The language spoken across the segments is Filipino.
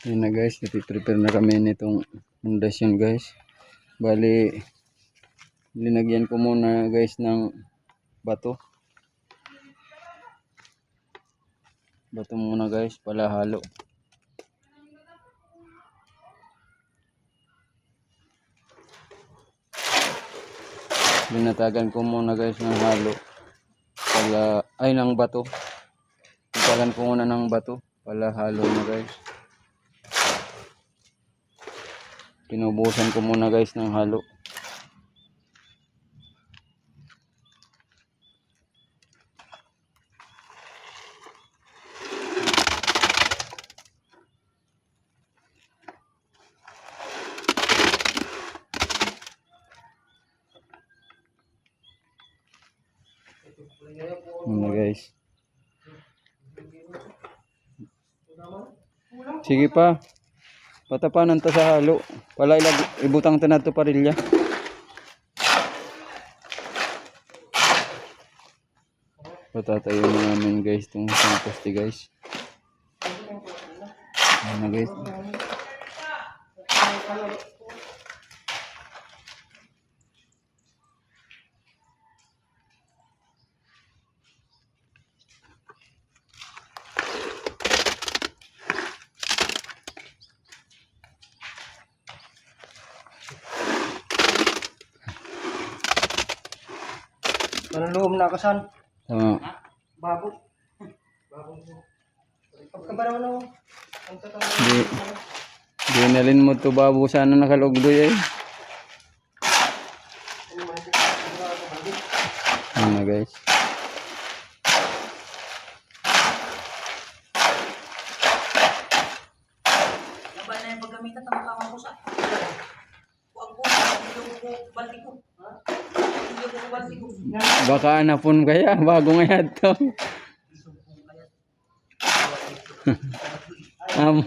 Yun na guys, ipiprepare na kami nitong foundation guys. Bali, linagyan ko muna guys ng bato. Bato muna guys, palahalo. Linatagan ko muna guys ng halo. Ng bato. Linatagan ko muna ng bato. Palahalo na guys. Pinubusan ko muna guys ng halo. Muna guys. Sige pa. Patapanan ta sa halo. Wala ibutang ta nato parilya. Patatayo na namin guys itong isang poste guys. Ayan na guys. Anong loob na kasan? Tama. Babo. Pagkabaraw na mo. Di nalin mo to babo sana nakalugdoy eh. Ayan na guys. Laban na yung paggamitan ng mga ko sa. Huwag ko, balti ko. Baka anapon kaya bago ngayon to. Amo.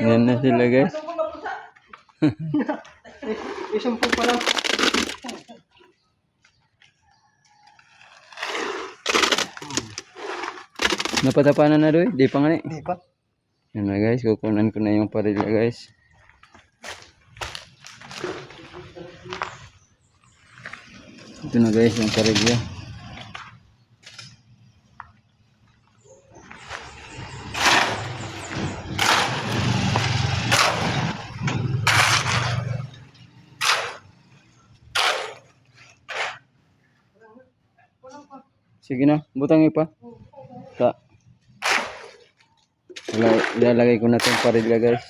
Yan na sila guys. Isumpong pa lang. Napatapanan na doy? Di pa nga eh. Di pa. Yan na guys, kukunan ko na yung parilya guys. Ito na guys yung parilya. Sige na, butang ipa. Ta. Ilalagay ko na itong parilya guys.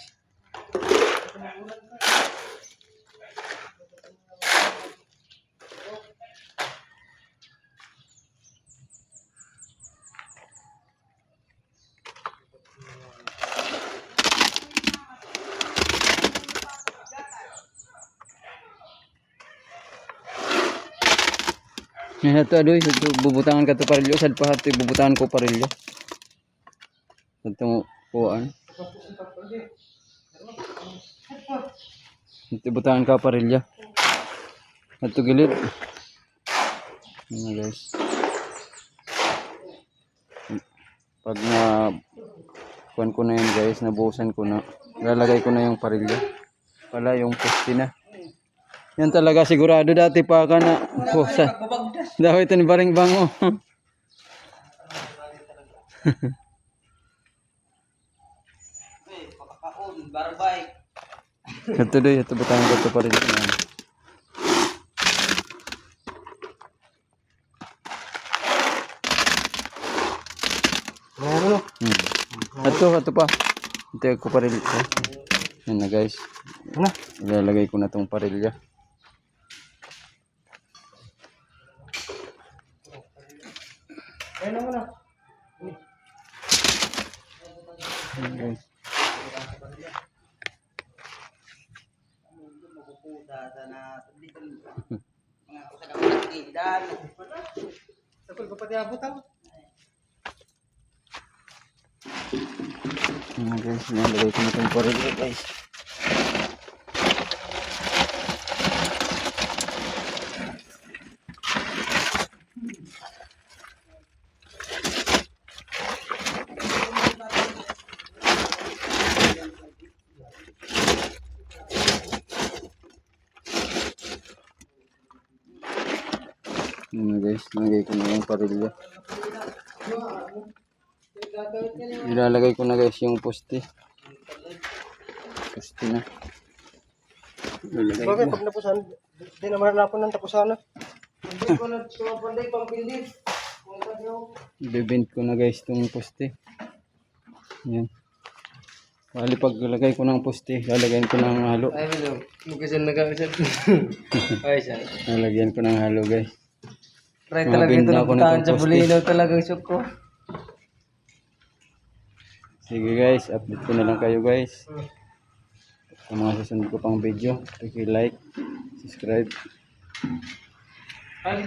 Yan ito adoy, ito bubutangan ka ito parilyo. Sad pa ito bubutangan ko parilyo. Ito kuhaan. Ito butangan ka parilya. Ito gilid. Yan guys. Pag na kuhan ko na yan guys, nabuhusan ko na. Lalagay ko na yung parilya. Wala yung poste na. Yan talaga sigurado dati pa ka na. Daw ito ni Baring Bango. Ito doy, ito butang ko ito pa rin. Ito pa. Ito ko parilya. Yan na guys. Ilalagay ko na tong parilya. Ayun na muna. Guys. sana dito mga usa ka mga tindahan. Sakol pa pati abot ang. Guys, nalagay ko na itong parilya guys. Guys, nalagay ko na yung parilya. Ilalagay ko na guys yung poste. Poste na. Ilalagay Bakit ko. pag napusan, di naman napon ng tapusan na. Hindi ko na panday pang pindi. Bibend ko na guys itong poste. Yan. Bali pag lagay ko ng poste, lalagyan ko ng halo. Ay, bilo. Mukisan na kami sa. Ay, siya. Lalagyan ko ng halo guys. Try Mga talaga ito binda na ko na puntahan itong sa poste. Bulinaw talagang shock ko. Sige guys, update ko na lang kayo guys. Sa mga susunod ko pang video, like, subscribe. Ay,